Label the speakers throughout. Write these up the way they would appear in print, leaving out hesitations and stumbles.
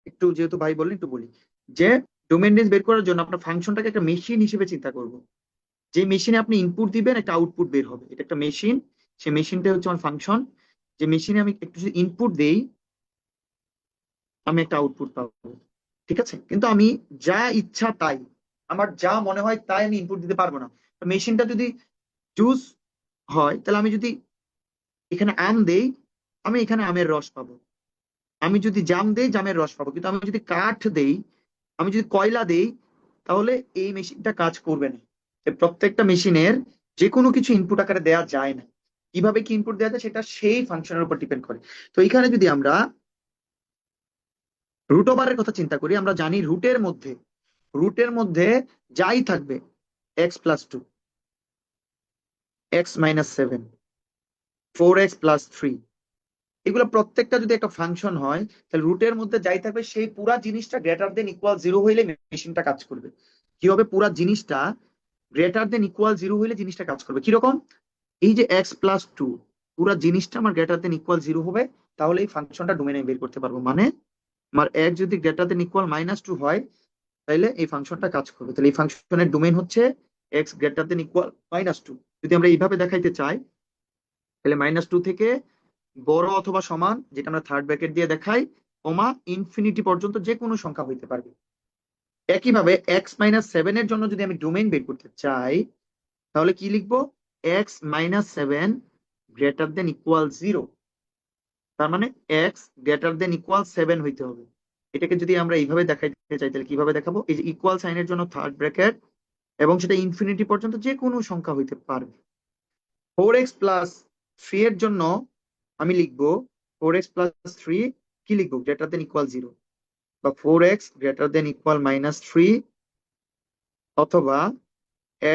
Speaker 1: একটু যেহেতু ভাই বললেন একটু বলি, যে ডোমেন রেঞ্জ বের করার জন্য আপনার ফাংশনটাকে একটা মেশিন হিসেবে চিন্তা করব। যে মেশিনে আপনি ইনপুট দিবেন একটা আউটপুট বের হবে, এটা একটা মেশিন। সেই মেশিনটা হচ্ছে আমার ফাংশন। যে মেশিনে আমি একটু যদি ইনপুট দেই আমি একটা আউটপুট পাবো। ঠিক আছে, কিন্তু আমি যা ইচ্ছা তাই, আমার যা মনে হয় তাই আমি ইনপুট দিতে পারবো না। মেশিনটা যদি জুস হয় তাহলে আমি যদি এখানে আম দেই আমি এখানে আমের রস পাবো। আমি যদি জাম দেই জামের রস পাবো। কিন্তু আমি যদি কাঠ দেই, আমি যদি কয়লা দেই, তাহলে এই মেশিনটা কাজ করবে না। এই প্রত্যেকটা মেশিনের যে কোনো কিছু ইনপুট আকারে দেওয়া যায় না। কিভাবে কি ইনপুট দেওয়া যায় সেটা সেই ফাংশনের উপর ডিপেন্ড করে। তো এখানে যদি আমরা রুট ওভারের কথা চিন্তা করি, আমরা জানি রুটের মধ্যে যাই থাকবে, x+2, x-7, 4x+3, এগুলো প্রত্যেকটা যদি একটা ফাংশন হয়, তাহলে রুটের মধ্যে যাই থাকবে সেই পুরা জিনিসটা গ্রেটার দেন ইকুয়াল 0 হইলে মেশিনটা কাজ করবে। কি হবে? পুরা জিনিসটা গ্রেটার দেন ইকুয়াল 0 হইলে জিনিসটা কাজ করবে কিরকম? এই যে x+2, পুরা জিনিসটা আমার গ্রেটার দেন ইকুয়াল 0 হবে, তাহলে এই ফাংশনটা ডোমেনে বের করতে পারবো। মানে আমার x যদি গ্রেটার দেন ইকুয়াল -2 হয়, তাহলে এই ফাংশনটা কাজ করবে। তাহলে এই ফাংশনের ডোমেন হচ্ছে x গ্রেটার দেন ইকুয়াল -2। যদি আমরা এইভাবে দেখাইতে চাই, তাহলে -2 থেকে বড় অথবা সমান, যেটা আমরা থার্ড ব্র্যাকেট দিয়ে দেখাই, কমা ইনফিনিটি পর্যন্ত যে কোনো সংখ্যা হইতে পারবে। একইভাবে x-7 এর জন্য যদি আমি ডোমেইন বের করতে চাই, তাহলে কি লিখবো? x-7 greater than equal 0। তার মানে x গ্রেটার দেন ইকুয়াল 7 হইতে হবে। এটাকে যদি আমরা এইভাবে দেখাইতে চাই তাহলে কিভাবে দেখাবো? এই যে ইকুয়াল সাইনের জন্য থার্ড ব্র্যাকেট, এবং সেটা ইনফিনিটি পর্যন্ত যে কোনো সংখ্যা হইতে পারবে। 4x+3 এর জন্য আমি লিখবো 4x+3 কি লিখবো? গ্রেটার দেন ইকুয়াল 0, বা 4x গ্রেটার দেন ইকুয়াল -3, অথবা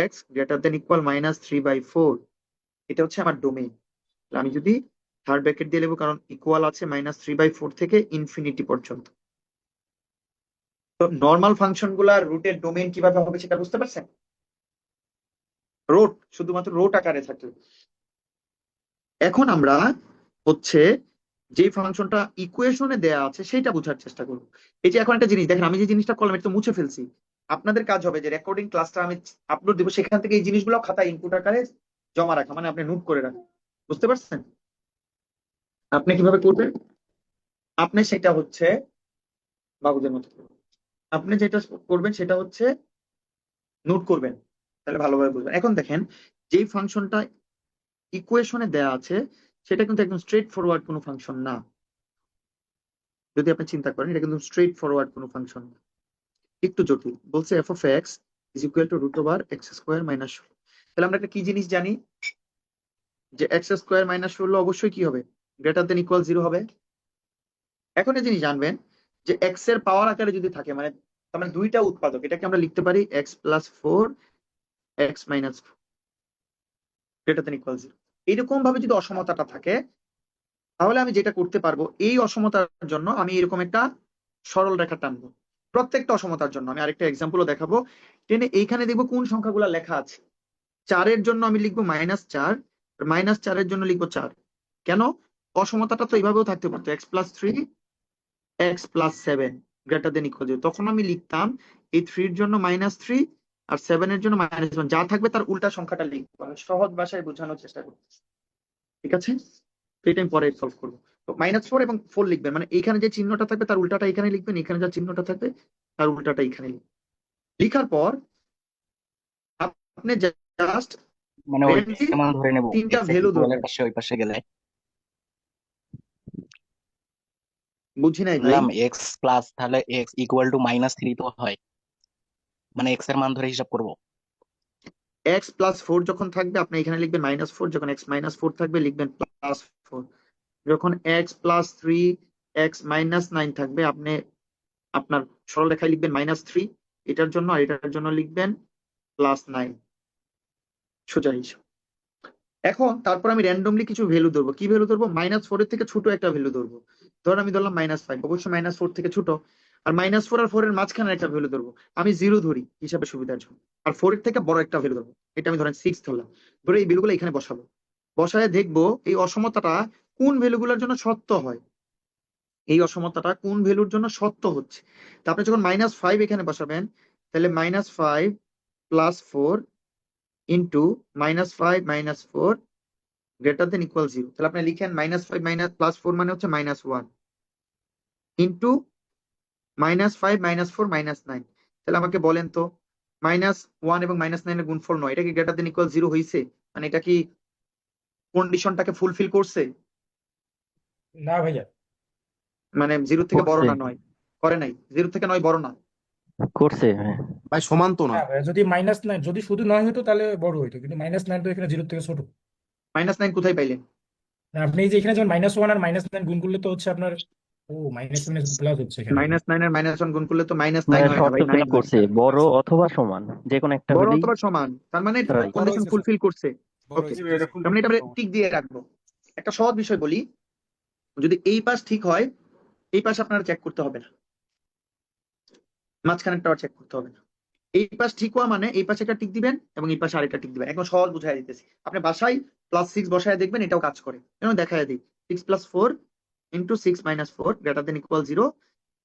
Speaker 1: x গ্রেটার দেন ইকুয়াল -3/4। এটা হচ্ছে আমার ডোমেইন। আমি যদি থার্ড ব্র্যাকেট দিয়ে লিখবো, কারণ ইকুয়াল আছে -3/4 থেকে ইনফিনিটি পর্যন্ত। তো নর্মাল ফাংশন গুলার রুটের ডোমেইন কিভাবে হবে সেটা বুঝতে পারছেন? রোট, শুধুমাত্র রোট আকারে থাকে। এখন আমরা হচ্ছে যে ফাংশনটা ইকুয়েশনে দেয়া আছে সেটা বোঝার চেষ্টা করব। এই যে এখন একটা জিনিস দেখেন, আমি যে জিনিসটা করলাম এটা তো মুছে ফেলছি। আপনাদের কাজ হবে যে রেকর্ডিং ক্লাসটা আমি আপলোড দিব, সেখান থেকে এই জিনিসগুলো খাতা ইনপুট আকারে জমা রাখা, মানে আপনি নোট করে রাখেন। বুঝতে পারছেন? আপনি কিভাবে করবেন? আপনি সেটা হচ্ছে বাবুদের মতো করবেন। আপনি যেটা করবেন সেটা হচ্ছে নোট করবেন, তাহলে ভালোভাবে বুঝবেন। এখন দেখেন, যেই ফাংশনটা ইকুয়েশনে দেয়া আছে সেটা কিন্তু একদম স্ট্রেট ফরওয়ার্ড কোনো ফাংশন না। যদি আপনি চিন্তা করেন, এটা কিন্তু স্ট্রেট ফরওয়ার্ড কোনো ফাংশন না, একটু জটিল। বলছে f(x) is equal two √x²-16। তাহলে আমরা একটা কি জিনিস জানি, যে x² - 16 অবশ্যই কি হবে? গ্রেটার দেন ইকুয়াল 0 হবে। এখন এই জিনিস জানবেন যে x এর পাওয়ার আকারে যদি থাকে, মানে তার মানে দুইটা উৎপাদক, এটাকে আমরা লিখতে পারি x+4, x-4 greater than equal 0। এইরকম ভাবে যদি অসমতাটা থাকে, তাহলে আমি যেটা করতে পারবো, এই অসমতার জন্য আমি এরকম একটা সরল রেখা টানবো। প্রত্যেকটা অসমতার জন্য আমি আরেকটা এক্সাম্পলও দেখাবো। টেনে এইখানে দেখবো কোন সংখ্যাগুলো লেখা আছে। 4-এর জন্য আমি লিখবো -4, -4-এর জন্য লিখবো 4। কেন? অসমতাটা তো এইভাবেও থাকতে পারতো, x+3, x+7 greater than equal 0। তখন আমি লিখতাম এই 3-এর জন্য -3, আর 7-এর জন্য -1, যা থাকবে তার উল্টা সংখ্যাটা লিখবো। আমি সহজ ভাষায় বোঝানোর চেষ্টা করতেছি, ঠিক আছে? তো এটা আমি পরে সলভ করবো। তো -4 এবং 4 লিখবেন, মানে এখানে যে চিহ্নটা থাকবে তার উল্টাটা এখানে লিখবেন, এখানে যা চিহ্নটা থাকবে তার উল্টাটা এখানে লিখবেন। লিখার পর আপনি জাস্ট
Speaker 2: মানে ওই
Speaker 1: র্যান্ডলি
Speaker 2: মান ধরে নেব
Speaker 1: তিনটা
Speaker 2: এক্স এর
Speaker 1: ভ্যালু
Speaker 2: ইকুয়ালের
Speaker 1: ধরবেন।
Speaker 2: পাশে ওই পাশে গেলে।
Speaker 1: বুঝি নাই ভাই।
Speaker 2: বললাম এক্স প্লাস তাহলে এক্স ইকুয়াল টু -3 তো হয়, মানে এক্স এর মান ধরে হিসাব করব।
Speaker 1: x+4 যখন থাকবে আপনি এখানে লিখবেন -4, যখন x-4 থাকবে লিখবেন +4, যখন x+3, x-9 থাকবে আপনি আপনার সরল রেখায় লিখবেন -3 এটার জন্য, আর এটার জন্য লিখবেন +9, সোজা হিসাব। এখন তারপর আমি র্যান্ডমলি কিছু ভ্যালু ধরবো। কি ভ্যালু ধরবো? -4 এর থেকে ছোট একটা ভ্যালু ধরবো। ধর আমি ধরলাম -5, অবশ্যই -4 থেকে ছোট। আর -4 আর 4 এর মাঝখানে একটা ভ্যালু ধরবো। আমি 0 ধরি হিসাবে সুবিধার জন্য। আর 4 এর থেকে বড় একটা ভ্যালু ধরবো, এটা আমি ধরেন 6 ধরলাম। ধরে এই ভ্যালুগুলো এখানে বসাবো। বসায় দেখবো এই অসমতাটা কোন ভ্যালুগুলোর জন্য সত্য হয়। এই অসমতাটা কোন ভ্যালুর জন্য সত্য হচ্ছে। তা আপনি যখন -5 এখানে বসাবেন, তাহলে -5 + 4 ইন্টু -5 - 4 > 0। তাহলে আপনি লিখেন -5 + 4 মানে হচ্ছে -1 ইন্টু -5 - 4 -9। তাহলে আমাকে বলেন তো, -1 এবং -9 এর গুণফল 9, এটা কি > 0 হয়েছে? মানে এটা কি কন্ডিশনটাকে ফুলফিল করছে?
Speaker 3: না ভাইয়া।
Speaker 1: মানে 0 থেকে বড়
Speaker 4: করছে
Speaker 1: না 9? করে নাই। 0 থেকে 9 বড় না?
Speaker 4: করছে হ্যাঁ।
Speaker 5: ভাই সমান তো না।
Speaker 3: না ভাইয়া, যদি -9, যদি শুধু 9 হতো তাহলে বড় হইতো, কিন্তু -9 তো এখানে 0 থেকে ছোট।
Speaker 1: -9 কোথায় পাইলেন?
Speaker 3: না, আপনি এই যে এখানে যখন -1 আর -9 গুণ করলে তো হচ্ছে আপনার, ও -7 প্লাস হচ্ছে এখানে।
Speaker 1: -9 আর -1 গুণ করলে তো -9
Speaker 4: মানে
Speaker 1: হয় না
Speaker 4: শর্ত
Speaker 1: ভাই,
Speaker 4: ফিল
Speaker 1: 9
Speaker 4: আপ
Speaker 1: হয়।
Speaker 4: করছে, বড় অথবা সমান, যে কোনো একটা
Speaker 1: বড়
Speaker 4: হলেই
Speaker 1: অথবা সমান, তার মানে
Speaker 4: রাইট।
Speaker 3: বড়
Speaker 1: কন্ডিশন
Speaker 3: হয়েছে স্যার,
Speaker 1: ফুলফিল করছে।
Speaker 3: বড়
Speaker 1: ওকে,
Speaker 3: হয়েছে।
Speaker 5: এটা
Speaker 3: জি
Speaker 5: ফুল
Speaker 1: তার মানে এটা আমরা টিক দিয়ে রাখবো। একটা সহজ বিষয় বলি, যদি এই পাশ ঠিক হয়, এই পাশ আপনার চেক করতে হবে না, মাঝখানেরটা চেক করতে হবে না। এই পাশ ঠিক হওয়া মানে এই পাশে একটা টিক দিবেন এবং এই পাশে আরেকটা টিক দিবেন। একদম সহজ বুঝাই দিতেছি, আপনি বাসায় +6 বসায় দেখবেন, এটাও কাজ করে। যেমন দেখায় দিই, 6 + 4 ইন্টু 6 - 4 > 0,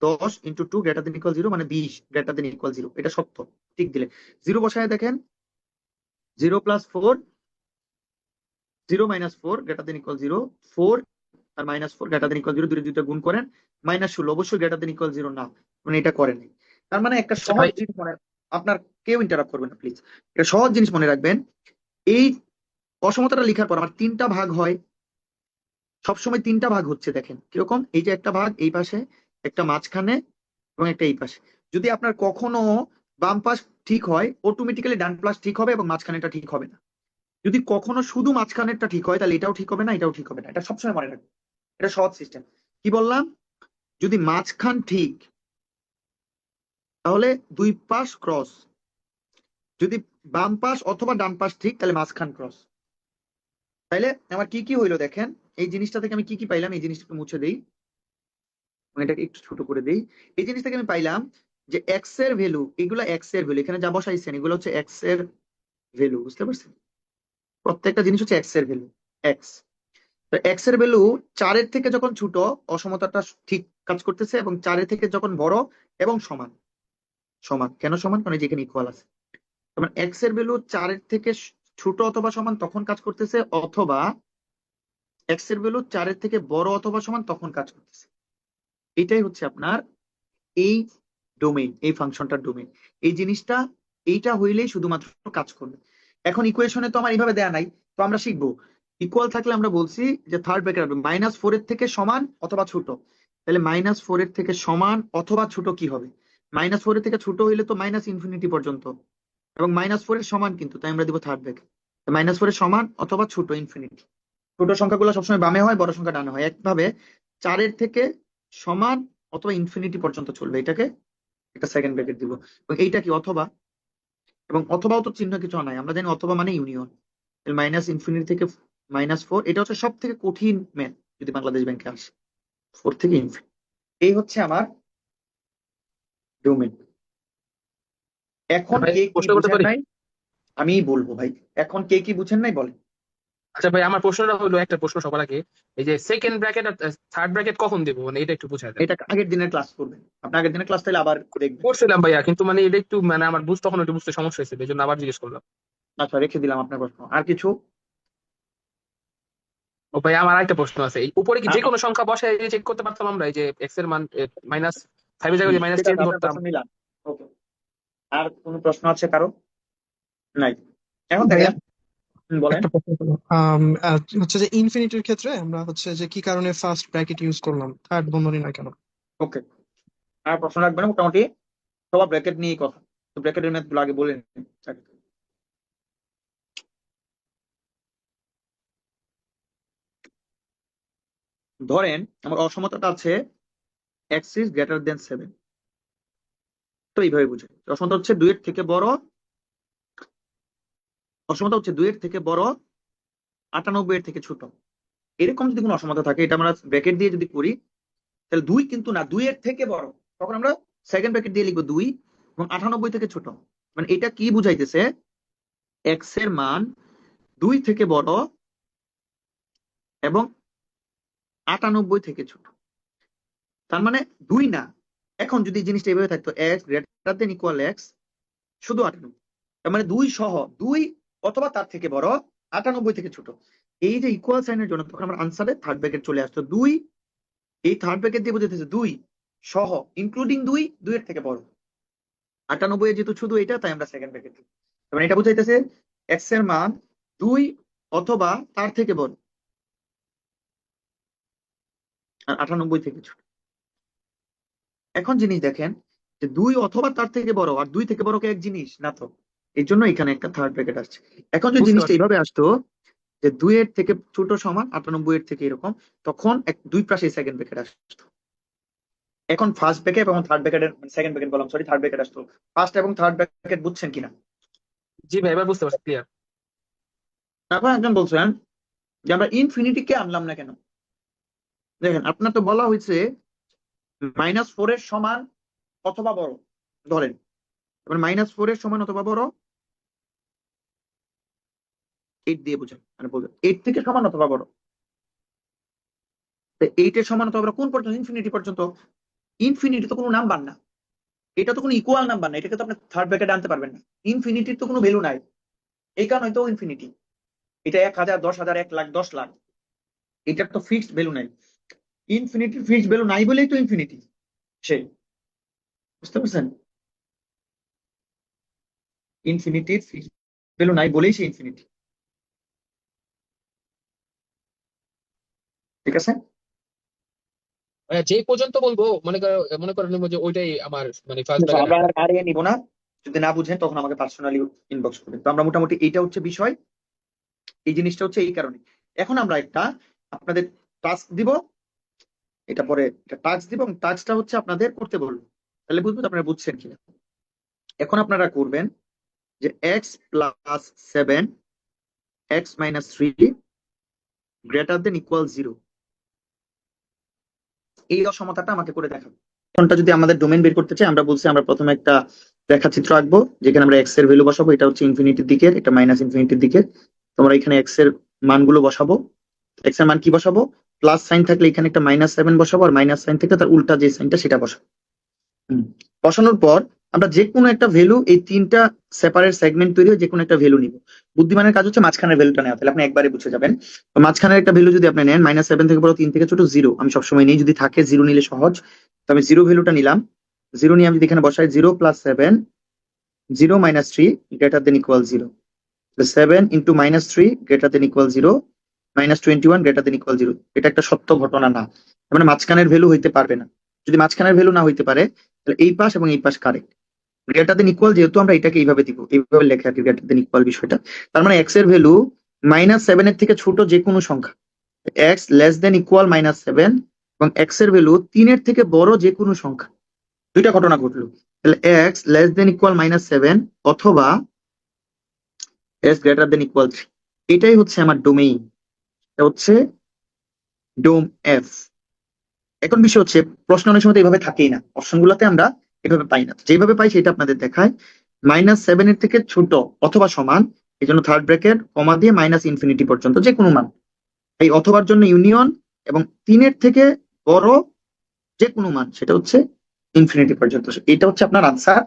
Speaker 1: 10 ইন্টু 2 > 0, মানে 20 > 0। এটা সত্য। টিক দিলে 0 বসায় দেখেন, 0 + 4 0 - 4 > 0, 4 আর -4 > 0, দুইটা গুণ করেন, -16 অবশ্যই > 0 না, মানে এটা করেন। তার মানে একটা
Speaker 5: আচ্ছা
Speaker 1: সহজ
Speaker 5: ভাই,
Speaker 1: জিনিস মনে, আপনার কেউ ইন্টারাপ্ট করবেন না প্লিজ, একটা সহজ জিনিস মনে রাখবেন। এই অসমতাটা লেখার পর আমার 3টা ভাগ হয়, সবসময় 3টা ভাগ হচ্ছে। দেখেন কিরকম, এই যে একটা ভাগ এই পাশে, একটা মাঝখানে এবং একটা এই পাশে। যদি আপনার কখনো বাম পাশ ঠিক হয়, অটোমেটিক্যালি ডান পাশ ঠিক হবে এবং মাঝখানেটা ঠিক হবে না। যদি কখনো শুধু মাঝখানেরটা ঠিক হয়, তাহলে এটাও ঠিক হবে না, এটাও ঠিক হবে না। এটা সবসময় মনে রাখবেন, এটা সহজ সিস্টেম। কি বললাম? যদি মাঝখান ঠিক, তাহলে দুই পাশ ক্রস। যদি বাম পাশ অথবা ডান পাশ ঠিক, তাহলে মাঝখান ক্রস। তাইলে আমার কি কি হইলো দেখেন, এই জিনিসটা থেকে আমি কি কি পাইলাম, এই জিনিসটা একটু মুছে দেই, এটাকে একটু ছোট করে দেই। এই জিনিস থেকে আমি পাইলাম যে এক্স এর ভ্যালু, এগুলো এক্স এর ভ্যালু, এখানে যা বসাইছেন এগুলো হচ্ছে এক্স এর ভ্যালু, বুঝতে পারছেন? প্রত্যেকটা জিনিস হচ্ছে এক্স এর ভ্যালু, এক্স। তো এক্স এর ভ্যালু 4-এর থেকে যখন ছোট, অসমতাটা ঠিক কাজ করতেছে, এবং 4-এর থেকে যখন বড় এবং সমান। সমান কেন সমান? কারণ এই যে এখানে ইকুয়াল আছে। তার মানে এক্স এর ভ্যালু 4-এর থেকে ছোট অথবা সমান তখন কাজ করতেছে, অথবা এক্স এর ভ্যালু 4-এর থেকে বড় অথবা সমান তখন কাজ করতেছে। এটাই হচ্ছে আপনার এই ডোমেইন, এই ফাংশনটার ডোমেইন। এই জিনিসটা, এইটা হইলেই শুধুমাত্র কাজ করবে। এখন ইকুয়েশনে তো আমার এইভাবে দেয়া নাই, তো আমরা শিখবো। ইকুয়াল থাকলে আমরা বলছি যে থার্ড ব্র্যাকেট হবে -4 এর থেকে সমান অথবা ছোট। তাহলে -4 এর থেকে সমান অথবা ছোট কি হবে? -4 এর থেকে ছোট হইলে তো ∞ পর্যন্ত, এবং -4 এর সমান, কিন্তু তাই আমরা দিব থার্ড ব্র্যাকেট। -4 এর সমান অথবা ছোট, ইনফিনিটি। ছোট সংখ্যাগুলো সবসময় বামে হয়, বড় সংখ্যা ডানে হয়। একভাবে 4-এর থেকে সমান অথবা ইনফিনিটি পর্যন্ত চলবে, এটাকে একটা সেকেন্ড ব্র্যাকেট দিব। এবং এইটা কি? অথবা। এবং অথবাও তো চিহ্ন কিছু নাই, আমরা জানি অথবা মানে ইউনিয়ন। -∞ থেকে -4, এটা হচ্ছে সব থেকে কঠিন ম্যাথ যদি বাংলাদেশ ব্যাংকে আসে, 4 থেকে ইনফিনিটি। এই হচ্ছে আমার ডোমেন। এখন
Speaker 5: ভাই
Speaker 1: কে কি
Speaker 5: প্রশ্ন করতে
Speaker 1: বুঝেন
Speaker 5: পারি?
Speaker 1: নাই আমি বলবো ভাই, এখন কে কি বুঝেন নাই বলেন।
Speaker 5: আচ্ছা ভাই, আমার প্রশ্নটা হলো একটা প্রশ্ন সবার আগে, এই যে সেকেন্ড ব্র্যাকেট আর থার্ড ব্র্যাকেট কখন দেবো, মানে এটা একটু বুঝাই দেন।
Speaker 1: এটা আগের দিনের ক্লাস করবেন, আপনি আগের দিনের ক্লাস তাহলে আবার দেখবেন।
Speaker 5: করছিলাম ভাইয়া, কিন্তু মানে এটা একটু মানে আমার তখন একটু বুঝতে সমস্যা হয়েছে, এই জন্য আবার জিজ্ঞেস করলাম।
Speaker 1: আচ্ছা, রেখে দিলাম আপনার প্রশ্ন। আর কিছু?
Speaker 5: ও ভাই, আমার একটা প্রশ্ন আছে, এই উপরে কি যে
Speaker 1: আ-
Speaker 5: কোনো সংখ্যা বসায় চেক করতে পারতাম আমরা, এই যে এক্স এর মান -5 এর জায়গায়
Speaker 1: ঠিক আছে,
Speaker 5: -10
Speaker 1: আপনার
Speaker 5: ধরতাম?
Speaker 1: প্রশ্ন নিলাম। ওকে, আর কোনো প্রশ্ন আছে কারো? নাই। এখন
Speaker 6: ভাইয়া,
Speaker 1: দেখেন, বলেন।
Speaker 6: একটা প্রশ্ন ছিল। হচ্ছে যে ইনফিনিটির ক্ষেত্রে আমরা হচ্ছে যে কি কারণে ফার্স্ট ব্র্যাকেট ইউজ করলাম, থার্ড বন্ধনী না কেন?
Speaker 1: ওকে, আর প্রশ্ন রাখবেন না, মোটামুটি সবার ব্র্যাকেট নিয়েই কথা। তো ব্র্যাকেটের ম্যাথ গুলো আগে বলে নিন। ধরেন আমার অসমতাটা আছে x is greater than 7। তো এইভাবে বুঝে, অসমতা হচ্ছে 2-এর থেকে বড়, অসমতা হচ্ছে 2-এর থেকে বড়, 98-এর থেকে ছোট। এরকম যদি কোনো অসমতা থাকে, এটা আমরা ব্র্যাকেট দিয়ে যদি করি, তাহলে 2 কিন্তু না, 2-এর থেকে বড়, তখন আমরা সেকেন্ড ব্র্যাকেট দিয়ে লিখবো 2, এবং 98 থেকে ছোট। মানে এটা কি বুঝাইতেছে? x এর মান 2 থেকে বড় এবং 98 থেকে ছোট। তার মানে 2 না। এখন যদি এই জিনিসটা এইভাবে থাকতো x greater than equal x শুধু 98, তার মানে 2 সহ 2 অথবা তার থেকে বড় 98 থেকে ছোট। এই যে ইকুয়াল সাইনের জন্য তখন আমার আনসারে থার্ড ব্র্যাকেট চলে আসতো 2, এই থার্ড ব্র্যাকেট দিয়ে বোঝাতেছে 2 সহ ইনক্লুডিং 2 এর থেকে বড়। 98 এর যেহেতু শুধু এটা, তাই আমরা সেকেন্ড ব্র্যাকেট দিই। মানে এটা বুঝাইতেছে এক্স এর মান 2 অথবা তার থেকে বড় আর 98 থেকে ছোট। এখন জিনিস দেখেন যে 2 অথবা তার থেকে বড় আর 2 থেকে বড় কি এক জিনিস না? তো এই জন্য এখানে একটা থার্ড ব্র্যাকেট আসছে। এখন যদি
Speaker 5: বুঝতে
Speaker 1: জিনিসটা
Speaker 5: পারছি।
Speaker 1: এইভাবে আসতো যে 2 এর থেকে ছোট সমান 98 এর থেকে এরকম, তখন দুই পাশে সেকেন্ড ব্র্যাকেট আসতো। এখন ফার্স্ট ব্র্যাকেট এবং থার্ড ব্র্যাকেটের সেকেন্ড ব্র্যাকেট বললাম, সরি থার্ড ব্র্যাকেট আসতো। ফার্স্ট এবং থার্ড ব্র্যাকেট বুঝছেন কিনা?
Speaker 5: জি ভাই, এবার বুঝতে পারছি, ক্লিয়ার।
Speaker 1: তারপর একজন বলছেন যে আমরা ইনফিনিটি কে আনলাম না কেন? দেখেন আপনার তো বলা হয়েছে -4 এর সমান অথবা বড়, ধরেন এবার -4 এর সমান অথবা বড় 8 দিয়ে বোঝান, মানে বলবেন 8 থেকে সমান অথবা বড়। 8 এর সমান অথবা বড় কোন পর্যন্ত? ইনফিনিটি পর্যন্ত। ইনফিনিটি তো কোনো নাম্বার না, এটা তো কোনো ইকুয়াল নাম্বার না, এটাকে তো আপনি থার্ড ব্র্যাকেটে আনতে পারবেন না। ইনফিনিটির তো কোনো ভ্যালু নাই, এই কারণে তো ইনফিনিটি। এটা 1000, 10,000, 1 লাখ, 10 লাখ, এটার তো ফিক্সড ভ্যালু নাই। ইনফিনিটির ফিক্সড ভ্যালু নাই বলেই তো ইনফিনিটি সে, বুঝতে পারছেন? ইনফিনিটির ফিক্সড ভ্যালু নাই বলেই সে ইনফিনিটি, ঠিক আছে?
Speaker 5: যে পর্যন্ত বলবো মনে করেন যে ওইটাই আমার মানে ফার্স্ট ব্র্যাকেট।
Speaker 1: আমরা আর নিব না, যদি না বুঝেন তখন আমাকে পার্সোনালি ইনবক্স করবেন। তো আমরা মোটামুটি এইটা হচ্ছে বিষয়, এই জিনিসটা হচ্ছে এই কারণে। এখন আমরা একটা আপনাদের টাস্ক দিব, এটা পরে একটা টাস্ক দিব, এবং টাস্কটা হচ্ছে আপনাদের করতে বলবো, তাহলে বুঝবো যে আপনারা বুঝছেন কিনা। এখন আপনারা করবেন যে x + 7 x - 3 greater than equal 0, এই অসমতাটা আমাকে করে দেখাবো। কোনটা যদি আমাদের ডোমেন বের করতে চাই, আমরা বলছি আমরা প্রথমে একটা রেখাচিত্র আঁকবো যেখানে আমরা এক্স এর ভ্যালু বসাবো, এটা হচ্ছে ইনফিনিটির দিকে, এটা -ইনফিনিটির দিকে। তোমরা এখানে এক্স এর মানগুলো বসাবো। এক্স এর মান কি বসাবো? প্লাস সাইন থাকলে এখানে একটা -7 বসাবো, আর মাইনাস সাইন থেকে তার উল্টা যে সাইনটা সেটা বসাবো। বসানোর পর আমরা যে কোনো একটা ভ্যালু, এই 3টা সেপারেট সেগমেন্ট তৈরি হয়ে যে কোনো একটা ভ্যালু নিব। বুদ্ধিমানের কাজ হচ্ছে মাঝখানের ভ্যালুটা নেওয়া, তাহলে আপনি একবারে বুঝে যাবেন। তো মাঝখানের একটা ভ্যালু যদি আপনি নেন, -7 থেকে বড়, 3 থেকে ছোট 0, আমি সবসময় নেই, যদি থাকে 0 নিলে সহজ। তো আমি 0 ভ্যালুটা নিলাম। 0 নিয়ে আমি যদি এখানে বসাই 0 + 7 0 - 3 greater than equal 0, 7 × -3 greater than equal 0, -21 greater than equal 0। এটা একটা সত্য ঘটনা না, তার মানে মাঝখানের ভ্যালু হইতে পারবে না। যদি মাঝখানের ভ্যালু না হইতে পারে, তাহলে এই পাশ এবং এই পাশ কারেক্ট। গ্রেটার দেন ইকুয়াল, যেহেতু আমরা এটাকে এইভাবে দিব, এইভাবে লেখা আর কি গ্রেটার দেন ইকুয়াল বিষয়টা। তার মানে এক্স এর ভ্যালু -7 এর থেকে ছোট যে কোনো সংখ্যা, এক্স লেস দেন ইকুয়াল -7, এবং এক্স এর ভ্যালু 3 এর থেকে বড় যে কোনো সংখ্যা। দুইটা ঘটনা ঘটলো, তাহলে এক্স লেস দেন ইকুয়াল -7 অথবা এক্স গ্রেটার দেন ইকুয়াল 3, এটাই হচ্ছে আমার ডোমেইন, এটা হচ্ছে ডোম এফ। এখন বিষয় হচ্ছে প্রশ্ন অনেক সময় তো এইভাবে থাকেই না, অপশন গুলোতে আমরা এভাবে পাই না, যেভাবে পাই সেটা আপনাদের দেখায়। -7 এর থেকে ছোট অথবা সমান, এই জন্য থার্ড ব্র্যাকেট কমা দিয়ে -ইনফিনিটি পর্যন্ত যে কোনো মান, এই অথবার জন্য ইউনিয়ন, এবং 3 এর থেকে বড় যে কোনো মান, সেটা হচ্ছে ইনফিনিটি পর্যন্ত। এটা হচ্ছে আপনার আনসার।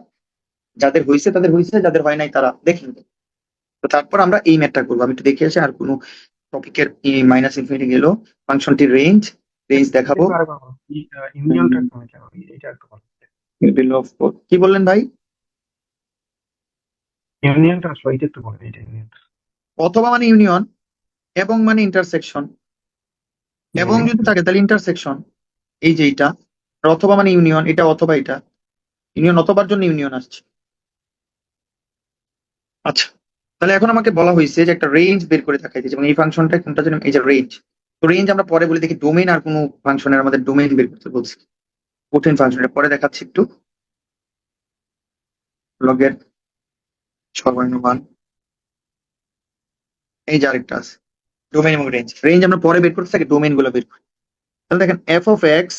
Speaker 1: যাদের হয়েছে তাদের হয়েছে, যাদের হয় নাই তারা দেখে নেবে। তো তারপর আমরা এই ম্যাথটা করবো, আমি একটু দেখে আসি আর কোনো টপিকের -ইনফিনিটি গেল, ফাংশনটির রেঞ্জ দেখাবো।
Speaker 6: ইউনিয়নটা কেন, এটা একটু বলো।
Speaker 1: মিডল অফ, কি বললেন ভাই?
Speaker 6: ইউনিয়নটা আসলে এটা একটু বলো, এটা ইউনিয়ন।
Speaker 1: অথবা মানে ইউনিয়ন, এবং মানে ইন্টারসেকশন, এবং যদি থাকে তাহলে ইন্টারসেকশন, এই যে এটা। আর অথবা মানে ইউনিয়ন, এটা অথবা এটা ইউনিয়ন, অথবার জন্য ইউনিয়ন আসছে। আচ্ছা, তাহলে এখন আমাকে বলা হয়েছে যে একটা রেঞ্জ বের করে দেখাইতে, যেমন এই ফাংশনটা কোনটা যেন, এই যে রেঞ্জ। তো রেঞ্জ আমরা পরে বলি, দেখি ডোমেইন আর কোনো ফাংশনের আমাদের ডোমেইন বের করতে বলছি, কঠিন ফাংশনের পরে দেখাচ্ছি একটু। লগের সর্বনিম্ন মান, এই যে আরেকটা আছে ডোমেইন এবং রেঞ্জ। রেঞ্জ আমরা পরে বের করতে থাকি, ডোমেইন গুলো বের করি। তাহলে দেখেন এফ অফ এক্স,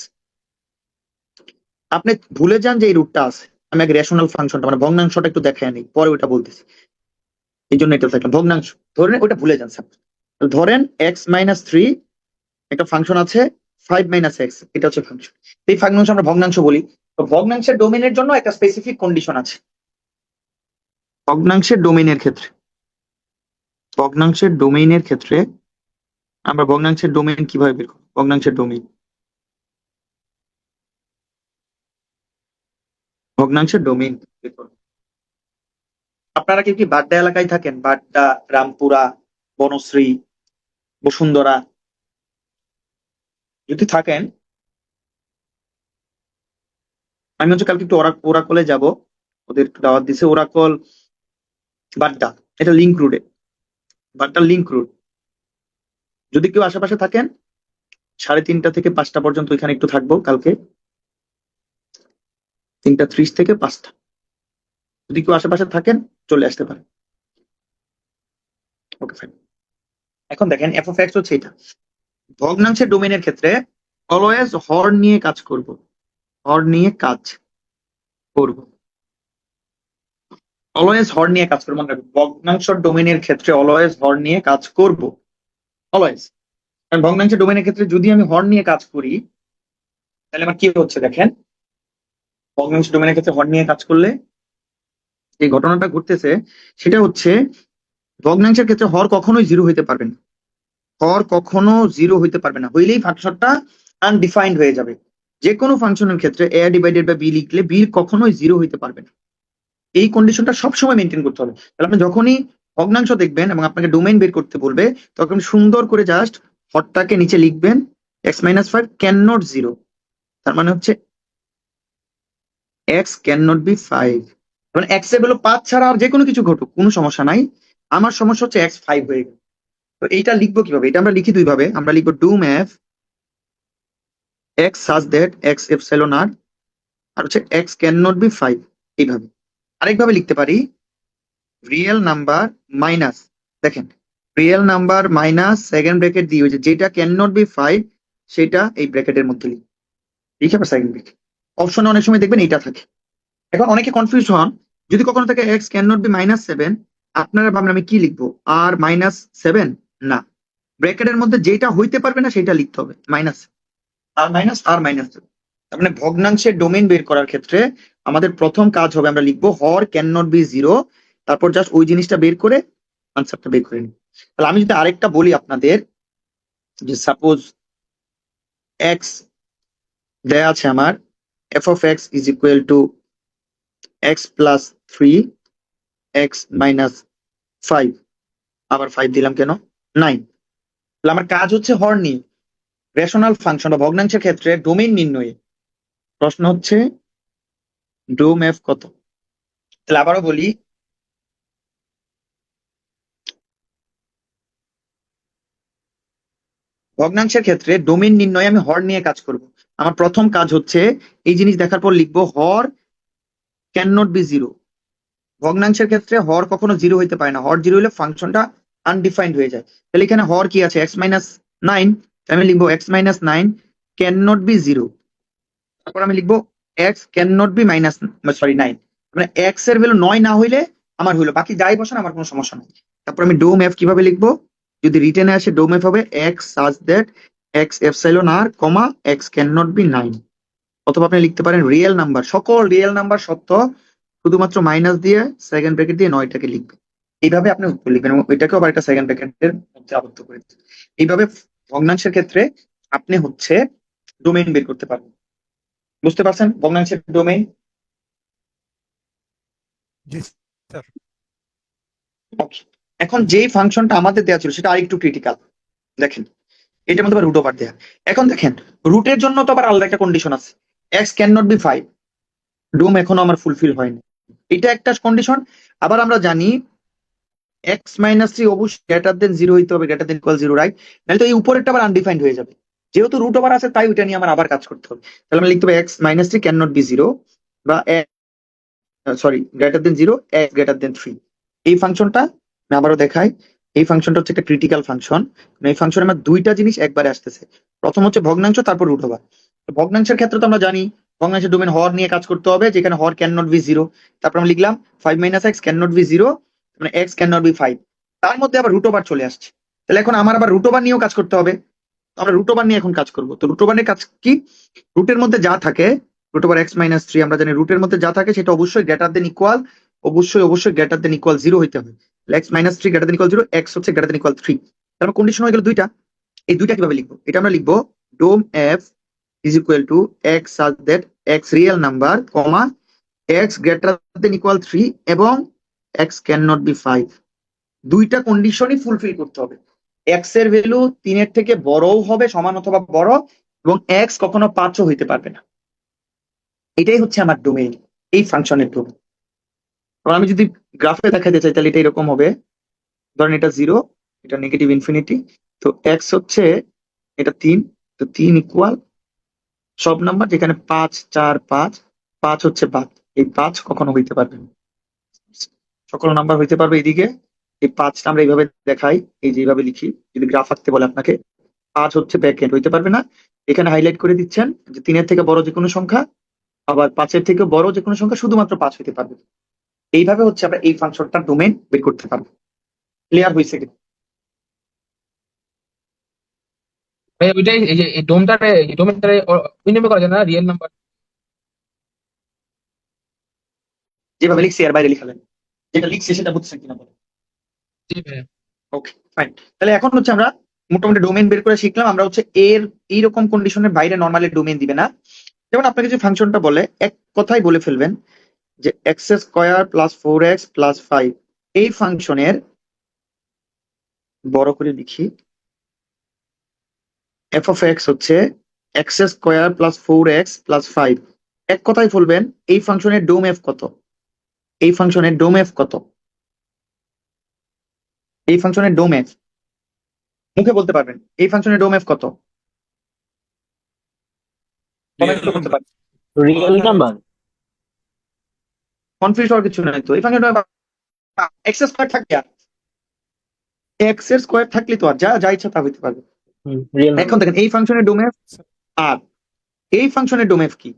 Speaker 1: আপনি ভুলে যান যে এই রুটটা আছে, আমি এক রেশনাল ফাংশনটা মানে ভগ্নাংশটা একটু দেখে আনি, পরে ওটা বলতেছি, এই জন্য এটা থাকলাম ভগ্নাংশ, ধরেন ওটা ভুলে যান স্যার। ধরেন x - 3 একটা ফাংশন আছে 5 মাইনাস এক্স, এটা হচ্ছে ফাংশন। এই ফাংশন আমরা ভগ্নাংশ বলি। তো ভগ্নাংশের ডোমেনের জন্য একটা স্পেসিফিক কন্ডিশন আছে। ভগ্নাংশের ডোমেনের ক্ষেত্রে আমরা ভগ্নাংশের ডোমেন কিভাবে বের করব? ভগ্নাংশের ডোমেন বের করব। আপনারা কি বাড্ডা এলাকায় থাকেন? বাড্ডা, রামপুরা, বনশ্রী, বসুন্ধরা যদি থাকেন, আমি হচ্ছে কালকে একটু ওরাকলে যাব, ওদের একটু দাওয়াত দিছে। ওরাকল বাড্ডা, এটা লিংক রোডে, বাড্ডা লিংক রোড। যদি কেউ আশেপাশে থাকেন 3:30 থেকে 5টা পর্যন্ত ওইখানে একটু থাকবো কালকে, 3:30 থেকে 5টা। যদি কেউ আশেপাশে থাকেন চলে আসতে পারেন। Okay fine. এখন দেখেন এফ অফ এক্স হচ্ছে এটা। ভগ্নাংশের ডোমেনের ক্ষেত্রে অলওয়েজ হর নিয়ে কাজ করব, অলওয়েজ হর নিয়ে কাজ করবো। মানে ভগ্নাংশের ডোমেনের ক্ষেত্রে অলওয়েজ হর নিয়ে কাজ করব, অলওয়েজ। কারণ ভগ্নাংশের ডোমেনের ক্ষেত্রে যদি আমি হর নিয়ে কাজ করি তাহলে আমার কি হচ্ছে দেখেন, ভগ্নাংশের ডোমেনের ক্ষেত্রে হর নিয়ে কাজ করলে যে ঘটনাটা ঘটতেছে সেটা হচ্ছে ভগ্নাংশের ক্ষেত্রে হর কখনোই 0 হইতে পারবে না। হইলেই ফাংশনটা আনডিফাইন্ড হয়ে যাবে। যে কোনো ফাংশনের ক্ষেত্রে a ডিভাইডেড বাই b লিখলে b কখনোই 0 হইতে পারবে না। এই কন্ডিশনটা সবসময় মেনটেন করতে হবে। তাহলে আপনি যখনই ভগ্নাংশ দেখবেন এবং আপনাকে ডোমেইন বের করতে বলবে, তখন সুন্দর করে জাস্ট হরটাকে নিচে লিখবেন x-5 ক্যান নট 0। তার মানে হচ্ছে x ক্যান নট বি 5। মানে x এর ভ্যালু 5 ছাড়া আর যে কোনো কিছু ঘটুক কোনো সমস্যা নাই, আমার সমস্যা হচ্ছে x 5 হয়ে গেল। তো এইটা লিখবো কিভাবে? এটা আমরা লিখি দুইভাবে। আমরা লিখবো ডো ম্যাথ x such that x epsilon r আর হচ্ছে x ক্যান নট বি 5, এইভাবে। আরেকভাবে লিখতে পারি রিয়েল নাম্বার মাইনাস, দেখেন real number minus second bracket দিয়ে হয়েছে, যেটা ক্যান নট বি 5 সেটা এই ব্র্যাকেটের মধ্যে লিখে আবার সেকেন্ড ব্র্যাকেট। অপশনে অনেক সময় দেখবেন এইটা থাকে। এখন অনেকে কনফিউজ হন, যদি কখনো থাকে x ক্যান নট বি -7, আপনারা ভাববেন আমি কি লিখবো, আর -7? না, ব্র্যাকেটের মধ্যে যেটা হইতে পারবে না সেটা লিখতে হবে, আর -7। তার মানে ভগ্নাংশের ডোমেইন বের করার ক্ষেত্রে আমাদের প্রথম কাজ হবে আমরা লিখবো হর ক্যান নট বি 0, তারপর জাস্ট ওই জিনিসটা বের করে আনসারটা বের করে নিই। তাহলে আমি যদি আরেকটা বলি আপনাদের, যে সাপোজ x দেয়া আছে আমার, f of x is equal to x plus 3 x minus 5, আবার 5 দিলাম কেন, 9। তাহলে আমার কাজ হচ্ছে হর নিয়ে, রেশনাল ফাংশন বা ভগ্নাংশের ক্ষেত্রে ডোমেইন নির্ণয়ে। প্রশ্ন হচ্ছে ডোম এফ কত? তাহলে আবারও বলি, ভগ্নাংশের ক্ষেত্রে ডোমেইন নির্ণয়ে আমি হর নিয়ে কাজ করব। আমার প্রথম কাজ হচ্ছে এই জিনিস দেখার পর লিখবো হর ক্যান নট বি 0। ভগ্নাংশের ক্ষেত্রে হর কখনো 0 হইতে পারে না, হর 0 হলে ফাংশনটা আনডিফাইন্ড হয়ে যায়। তাহলে এখানে হর কি আছে, x-9, আমি লিখবো x-9 ক্যান নট বি 0। তারপর আমি লিখবো x ক্যান নট বি 9, মানে x এর ভ্যালু 9 না হইলে আমার হইলো, বাকি যাই বসান আমার কোনো সমস্যা নাই। তারপর আমি ডোম এফ কিভাবে লিখবো, যদি রিটেনে আসে ডোম এফ হবে x such that x epsilon r, x can not be 9। অথবা আপনি লিখতে পারেন রিয়েল নাম্বার, সকল রিয়েল নাম্বার সত্য, শুধুমাত্র মাইনাস দিয়ে সেকেন্ড ব্র্যাকেট দিয়ে 9টাকে লিখবে। এইভাবে আপনি উত্তর লিখবেন এবং ওইটাকে আবার একটা সেকেন্ড ব্র্যাকেটের মধ্যে আবদ্ধ করে দিবেন। এইভাবে ভগ্নাংশের ক্ষেত্রে আপনি হচ্ছে ডোমেইন বের করতে পারবেন। বুঝতে পারছেন ভগ্নাংশের ডোমেইন?
Speaker 3: জি স্যার।
Speaker 1: ওকে, এখন যেই ফাংশনটা আমাদের দেওয়া ছিল সেটা আরেকটু ক্রিটিক্যাল। দেখেন এটার মধ্যে রুট ওভার দেয়া। এখন দেখেন রুটের জন্য তো আবার আলাদা একটা কন্ডিশন আছে, এক্স ক্যান নট বি 5, ডোম এখনো আমার ফুলফিল হয়নি, এটা একটা কন্ডিশন। আবার আমরা জানি x-3 অবশ্যই গ্রেটার দেন 0 হইতে হবে, গ্রেটার দেন ইকুয়াল 0, রাইট? নাহলে তো এই উপরেরটা আবার আনডিফাইন্ড হয়ে যাবে। যেহেতু রুট ওভার আছে তাই ওইটা নিয়ে আমার আবার কাজ করতে হবে। তাহলে আমরা লিখতে হবে x-3 ক্যান নট বি 0 বা greater than 0, x greater than 3। এই ফাংশনটা আমি আবারও দেখাই, এই ফাংশনটা হচ্ছে একটা ক্রিটিক্যাল ফাংশন। এই ফাংশনে আমার দুইটা জিনিস একবারে আসতেছে, প্রথম হচ্ছে ভগ্নাংশ, তারপর রুট ওভার। ভগ্নাংশের ক্ষেত্রে তো আমরা জানি ভগ্নাংশের ডোমেন হর নিয়ে কাজ করতে হবে, যেখানে হর ক্যান নট বি 0। তারপর আমরা লিখলাম 5 - x ক্যান নট বি 0, মানে x ক্যান নট বি 5। তার মধ্যে আবার রুট ওভার চলে আসছে, তাহলে এখন আমার আবার রুট ওভার নিয়েও কাজ করতে হবে। আমরা রুট ওভার নিয়ে এখন কাজ করব। তো রুট ওভার নিয়ে কাজ কি? রুটের মধ্যে যা থাকে, root over x minus three, আমরা জানি রুটের মধ্যে যা থাকে সেটা অবশ্যই গ্রেটার দেন ইকুয়াল, অবশ্যই গ্রেটার দেন ইকুয়াল জিরো হইতে হবে। X minus three greater than equal zero, x হচ্ছে গ্রেটার দেন ইকুয়াল থ্রি। তার কন্ডিশন হয়ে গেল দুইটা। এই দুইটা কিভাবে লিখবো? এটা আমরা লিখবো dom f is equal to x such that x real number, comma x greater than equal three এবং x can not be five. দুইটা কন্ডিশনই ফুলফিল করতে হবে। এক্স এর ভ্যালু 3-এর থেকে বড়ও হবে, সমান অথবা বড়, এবং এক্স কখনো 5ও হইতে পারবে না। এটাই হচ্ছে আমার ডোমেইন, এই ফাংশনের ডোমেইন। এবার আমি যদি গ্রাফে দেখাতে চাই তাহলে এটা এরকম হবে। ধরেন এটা 0, এটা নেগেটিভ ইনফিনিটি, তো এক্স হচ্ছে এটা 3, তো 3 ইকুয়াল সব নাম্বার যেখানে 5, 4, 5, 5 হচ্ছে বাদ, এই 5 কখনো হইতে পারবে না। সকল নাম্বার হইতে পারবে এদিকে। এই 5টা আমরা এইভাবে দেখাই, এই যে এইভাবে লিখি। যদি গ্রাফ আঁকতে বলে আপনাকে, 5 হচ্ছে ব্যাকএন্ড, হইতে পারবে না। এখানে হাইলাইট করে দিচ্ছেন যে 3-এর থেকে বড় যে কোনো সংখ্যা, আবার 5-এর থেকে বড় যে কোনো সংখ্যা, শুধুমাত্র 5 হইতে পারবে। এইভাবে হচ্ছে আমরা এই ফাংশনটার ডোমেইন বের করতে পারবো। ক্লিয়ার হয়েছে কি?
Speaker 5: ভাই ওইটাই, এই যে এই ডোমেনটারে উইন্ডো করা যায় না রিয়েল নাম্বার?
Speaker 1: যেভাবে লিখছি এর বাইরে লিখালেন, যেটা লিখছি সেটা বুঝছেন কিনা বলেন।
Speaker 5: জি ভাই।
Speaker 1: Okay fine. তাহলে এখন হচ্ছে আমরা মোটামুটি ডোমেইন বের করে শিখলাম। আমরা হচ্ছে এর এইরকম কন্ডিশনের বাইরে নর্মালি ডোমেইন দিবে না। যেমন আপনাকে যে ফাংশনটা বলে, এক কথাই বলে ফেলবেন যে x square plus 4x plus 5, এই ফাংশনের, বড় করে লিখি, এফ অফ এক্স হচ্ছে x square plus 4x plus 5। এক কথাই বলবেন এই ফাংশনের ডোম এফ কত, এই ফাংশনের ডোম এফ কত, এই ফাংশনের ডোম এফ মুখে বলতে পারবেন। এই ফাংশনের ডোম এফ কত, কমেন্ট করতে পারবেন।
Speaker 4: Real number.
Speaker 1: কনফিউজ হওয়ার কিছু নাই তো। এই ফাংশনের এক্স স্কোয়ার থাকলে, আর এক্স এর স্কোয়ার থাকলে তো আর যা যা ইচ্ছা তা হইতে পারবে।
Speaker 4: রিয়েল
Speaker 1: এখন দেখেন এই ফাংশনের ডোম এফ আর এই ফাংশনের ডোম এফ কি?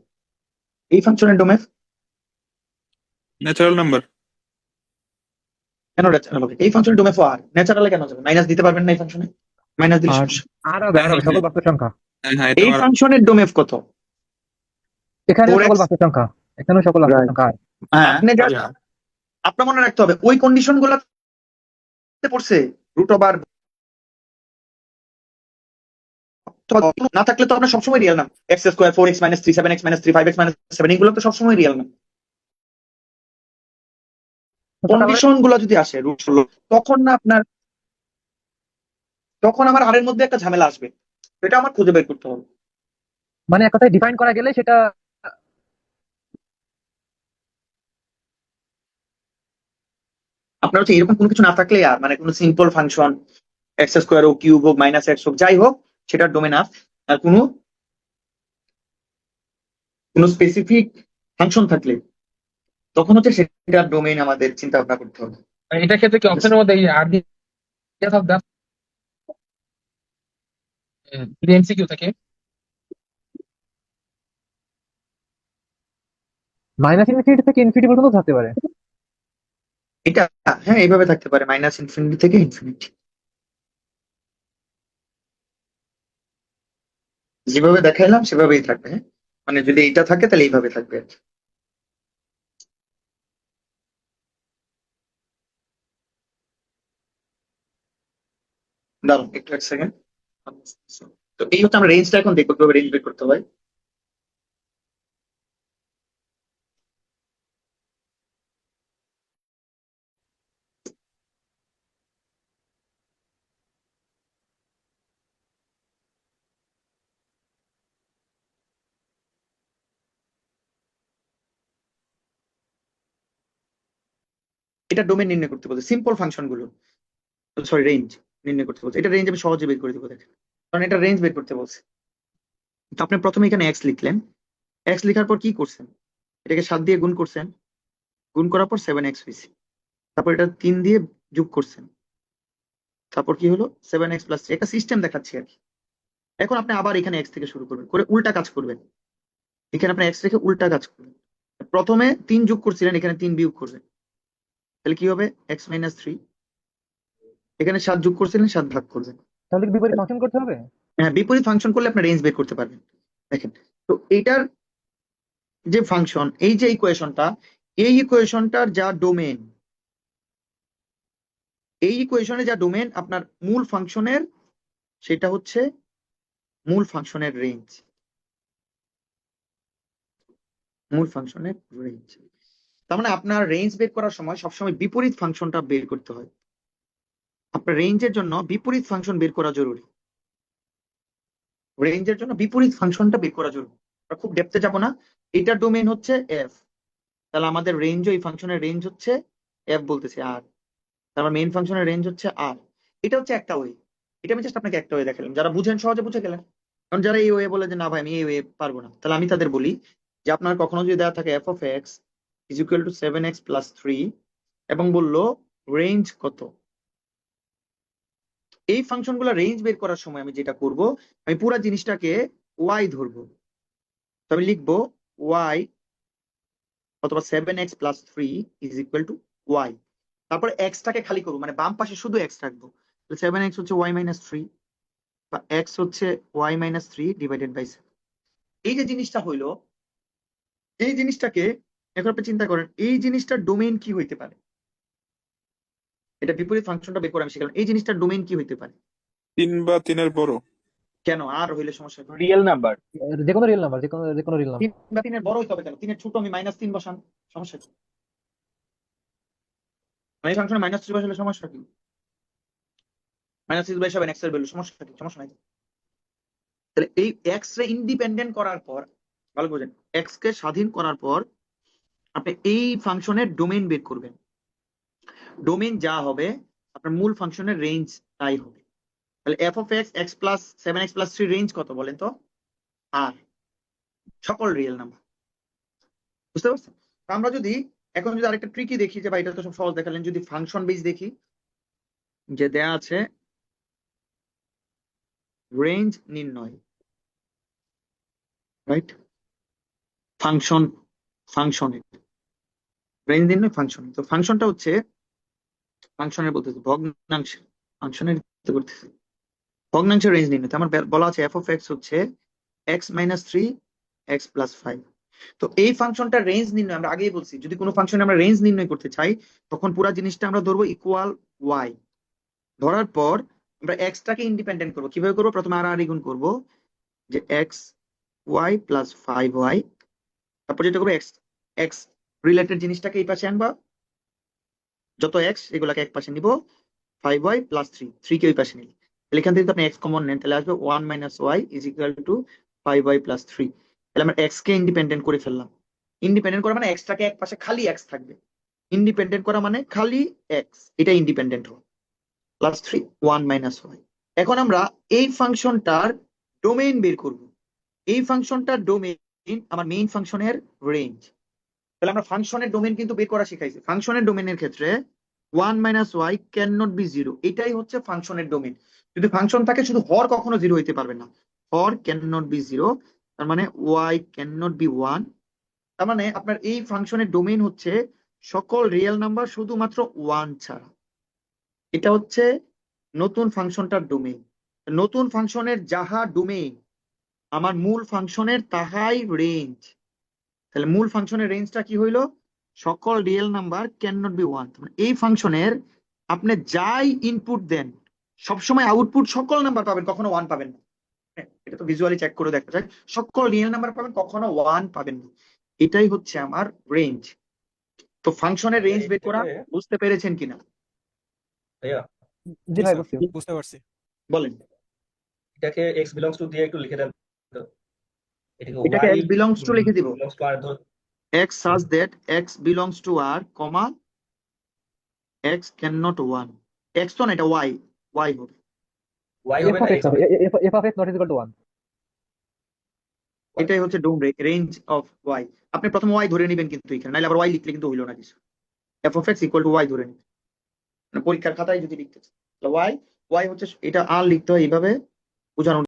Speaker 1: এই ফাংশনের ডোম এফ
Speaker 7: ন্যাচারাল নাম্বার।
Speaker 1: কেন ন্যাচারাল হবে? এই ফাংশনের ডোম এফ আর ন্যাচারালে কেন যাবে? মাইনাস দিতে পারবেন না এই ফাংশনে? মাইনাস দিলে
Speaker 8: আর
Speaker 1: সমস্যা।
Speaker 8: আর হবে সকল বাস্তব সংখ্যা।
Speaker 7: হ্যাঁ এটা
Speaker 1: এই
Speaker 7: আমার
Speaker 1: ফাংশনের ডোম এফ কত?
Speaker 8: এখানে
Speaker 1: 4x
Speaker 8: সকল বাস্তব সংখ্যা, এখানেও সকল বাস্তব
Speaker 1: Right.
Speaker 8: সংখ্যা।
Speaker 7: হ্যাঁ
Speaker 1: আপনি just আপনার মনে রাখতে হবে ওই কন্ডিশন গুলাতে পড়ছে রুট ওভার না থাকলে তো আপনার সবসময় রিয়েল নাম। X square 4x minus 3 7x minus 3 5x minus 7, এগুলো তো সবসময় রিয়েল নাম। কন্ডিশন গুলো যদি আসে রুট তখন না আপনার, তখন আমার আর এর মধ্যে একটা ঝামেলা আসবে, এটা আমার খুঁজে বের করতে হবে।
Speaker 8: মানে এক কথায় ডিফাইন করা গেলে সেটা
Speaker 1: আপনার হচ্ছে এরকম কোনো কিছু না থাকলে, আর মানে কোনো সিম্পল ফাংশন এক্স স্কোয়ার হোক, কিউব হোক, মাইনাস এক্স হোক, যাই হোক, সেটার ডোমেন আপ। আর কোনো স্পেসিফিক ফাংশন থাকলে তখন হচ্ছে সেটার ডোমেইন আমাদের চিন্তা ভাবনা করতে হবে।
Speaker 5: মানে এটার ক্ষেত্রে কি অপশনের মধ্যে এই আর দিয়ে থাকবে, যদি এমসিকিউ থাকে?
Speaker 8: মাইনাস ইনফিনিটি থেকে ইনফিনিটি পর্যন্ত থাকতে পারে।
Speaker 1: এটা হ্যাঁ এইভাবে থাকতে পারে, মাইনাস ইনফিনিটি থেকে ইনফিনিটি, যেভাবে দেখাইলাম সেভাবেই থাকবে। হ্যাঁ মানে যদি এইটা থাকে তাহলে এইভাবে থাকবে আর কি। দাঁড়ান একটু, এক সেকেন্ড। তো এই হচ্ছে আমরা রেঞ্জটা এখন দেখবো কিভাবে রেঞ্জ বের করতে হয়। এটা ডোমেন নির্ণয় করতে বলছে, সিম্পল ফাংশন গুলো, সরি রেঞ্জ নির্ণয় করতে বলছে। এটা রেঞ্জ আমি সহজে বের করে দেবো, দেখেন। কারণ এটা রেঞ্জ বের করতে বলছে। তো আপনি প্রথমে এখানে এক্স লিখলেন, এক্স লেখার পর কি করছেন? এটাকে 7 দিয়ে গুণ করছেন, গুণ করার পর 7x হয়েছে। তারপর এটা 3 দিয়ে যোগ করছেন, তারপর কি হলো 7x প্লাস 3। একটা সিস্টেম দেখাচ্ছি আর কি। এখন আপনি আবার এখানে এক্স থেকে শুরু করবেন, করে উল্টা কাজ করবেন। এখানে আপনি এক্স রেখে উল্টা কাজ করবেন। প্রথমে 3 যোগ করছিলেন, এখানে 3 বিয়োগ করবেন, তাহলে কি হবে x মাইনাস 3। এখানে 7 যোগ করছিলেন, 7 ভাগ করবেন।
Speaker 8: তাহলে কি বিপরীত ফাংশন করতে হবে?
Speaker 1: হ্যাঁ, বিপরীত ফাংশন করলে আপনি রেঞ্জ বের করতে পারবেন। দেখেন, তো এইটার যে ফাংশন, এই যে ইকুয়েশনটা, এই ইকুয়েশনটার যা ডোমেন, এই ইকুয়েশনে যা ডোমেন আপনার মূল ফাংশনের, সেটা হচ্ছে মূল ফাংশনের রেঞ্জ, মূল ফাংশনের রেঞ্জ। তার মানে আপনার রেঞ্জ বের করার সময় সবসময় বিপরীত ফাংশনটা বের করতে হয়। আপনার রেঞ্জের জন্য বিপরীত ফাংশন বের করা জরুরি, রেঞ্জের জন্য বিপরীত ফাংশনটা বের করা জরুরি। আমরা খুব ডেপথে যাব না। এটার ডোমেন হচ্ছে এফ, তাহলে আমাদের রেঞ্জ, এই ফাংশনের রেঞ্জ হচ্ছে এফ বলতেছে আর, তারপর মেইন ফাংশনের রেঞ্জ হচ্ছে আর। এটা হচ্ছে একটা ওয়ে, এটা আমি জাস্ট আপনাকে একটা ওয়ে দেখালাম, যারা বুঝেন সহজে বুঝে গেলেন। কারণ যারা এই ওয়ে বলে যে না ভাই আমি এই ওয়ে পারবো না, তাহলে আমি তাদের বলি যে আপনার কখনো যদি দেওয়া থাকে F of x is equal two 7x + 3 এবং বললো রেঞ্জ কত, এই ফাংশন গুলো রেঞ্জ বের করার সময় আমি যেটা করব, আমি পুরো জিনিসটাকে ওয়াই ধরবো। তো আমি লিখবো ওয়াই অথবা 7x + 3 is equal two Y, তারপরে এক্সটাকে খালি করবো, মানে বাম পাশে শুধু এক্স রাখবো। 7x হচ্ছে y - 3 বা x হচ্ছে y - 3 ডিভাইডেড বাই 7। এই যে জিনিসটা হইলো, এই জিনিসটাকে এখন আপনি চিন্তা করেন এই জিনিসটার ডোমেইন কি হইতে পারে। এটা বিপরীত ফাংশনটা বের করে আমি শিখলাম, এই জিনিসটার ডোমেইন কি হইতে পারে।
Speaker 7: 3 বা 3-এর বড়।
Speaker 1: কেন আর হইলে সমস্যা কি?
Speaker 4: Real number.
Speaker 8: যে কোনো রিয়েল নাম্বার, যে কোনো রিয়েল নাম্বার।
Speaker 1: 3 বা 3-এর বড় হইতে হবে কেন? 3-এর ছোট আমি -3 বসান, সমস্যা কি? এই ফাংশনে -3 বসালে সমস্যা কি? -3 বসাবেন x এর ভ্যালু, সমস্যা কি? সমস্যা নাই। তাহলে এই x রে ইন্ডিপেন্ডেন্ট করার পর, ভালো বোঝেন, x কে স্বাধীন করার পর আপনি এই ফাংশনের ডোমেইন বের করবেন। ডোমেইন যা হবে আপনার মূল ফাংশনের রেঞ্জ তাই হবে। তাহলে f of x x + 7x + 3 range কত বলেন তো? আর সকল রিয়েল নাম্বার। বুঝতে পারছেন? তো আমরা যদি এখন যদি আরেকটা ট্রিকি দেখি, যে ভাই এটা তো সব সহজ দেখালেন, যদি ফাংশন বেস দেখি, যে দেয়া আছে রেঞ্জ নির্ণয়, রাইট? ফাংশনের রেঞ্জ নির্ণয় ফাংশন। তো ফাংশনটা হচ্ছে, ফাংশনের বলতেছে ভগ্নাংশ, ফাংশনের করতেছে ভগ্নাংশের রেঞ্জ নির্ণয়। তো আমার বলা আছে f অফ x হচ্ছে x - 3 x + 5। তো এই ফাংশনটার রেঞ্জ নির্ণয় আমরা আগেই বলছি, যদি কোনো ফাংশনে আমরা রেঞ্জ নির্ণয় করতে চাই তখন পুরো জিনিসটা আমরা ধরবো ইকুয়াল y, ধরার পর আমরা x টাকে ইন্ডিপেন্ডেন্ট করবো। কিভাবে করবো? প্রথমে আর গুণ করবো, যে x y + 5y, তারপর যেটা করবো x রিলেটেড জিনিসটাকে এই পাশে আনবা, যত x এগুলাকে এক পাশে নিব, 5y + 3 কে ওই পাশে নিলে, তাহলে এখান থেকে আপনি x কমন নেন, তাহলে আসবে 1 - y is equal two 5y + 3। তাহলে আমরা x কে ইন্ডিপেন্ডেন্ট করে ফেললাম। ইন্ডিপেন্ডেন্ট করা মানে x টাকে এক পাশে খালি x থাকবে, ইন্ডিপেন্ডেন্ট করা মানে খালি x, এটা ইন্ডিপেন্ডেন্ট হয়, +3 1 - y। এখন আমরা এই ফাংশনটার ডোমেইন বের করব। এই ফাংশনটার ডোমেইন আমার মেইন ফাংশনের রেঞ্জ। তাহলে আমরা ফাংশনের ডোমেইন কিন্তু বের করা শিখাইছি। ফাংশনের ডোমেইনের ক্ষেত্রে 1 - y ক্যান নট বি 0, এটাই হচ্ছে ফাংশনের ডোমেইন। যদি ফাংশন থাকে শুধু হর কখনো 0 হইতে পারবে না, হর ক্যান নট বি 0, তার মানে y ক্যান নট বি 1। তার মানে আপনার এই ফাংশনের ডোমেইন হচ্ছে সকল রিয়েল নাম্বার শুধুমাত্র 1 ছাড়া। এটা হচ্ছে নতুন ফাংশনটার ডোমেইন। নতুন ফাংশনের যাহা ডোমেইন আমার মূল ফাংশনের তাহাই রেঞ্জ। তাহলে মূল ফাংশনের রেঞ্জটা কি হইলো? সকল real number can not be 1। এই ফাংশনের আপনি যাই ইনপুট দেন সবসময় আউটপুট সকল নাম্বার পাবেন, কখনো 1 পাবেন না। হ্যাঁ, এটা তো ভিজুয়ালি চেক করে দেখা যায়, সকল রিয়েল নাম্বার পাবেন, কখনো 1 পাবেন না। এটাই হচ্ছে আমার রেঞ্জ। তো ফাংশনের রেঞ্জ বের করা বুঝতে পেরেছেন কিনা?
Speaker 9: ভাইয়া,
Speaker 8: জি ভাই, বুঝছি।
Speaker 9: বুঝতে পারছি।
Speaker 1: বলেন।
Speaker 9: এটাকে x belongs to দিয়ে একটু লিখে দেন তো।
Speaker 1: এটাকে
Speaker 9: y
Speaker 1: x belongs to লিখে দিব,
Speaker 9: belongs to r ধর।
Speaker 1: x such that x belongs to r, comma x cannot 1। x তো না, এটা y, y হবে।
Speaker 9: y
Speaker 8: f
Speaker 9: হবে
Speaker 8: of
Speaker 9: না
Speaker 8: x
Speaker 9: x
Speaker 8: হবে,
Speaker 9: হবে।
Speaker 8: f of x not equal to 1।
Speaker 1: এটাই হচ্ছে রেঞ্জ অফ y। আপনি প্রথম y ধরে নেবেন কিন্তু এখানে, নাহলে আবার y লিখলে কিন্তু হইলো না কিছু। f of x equal to y ধরে নেবেন, মানে পরীক্ষার খাতায় যদি লিখতে চান y হচ্ছে এটা, আর লিখতে হয় এইভাবে বোঝানো।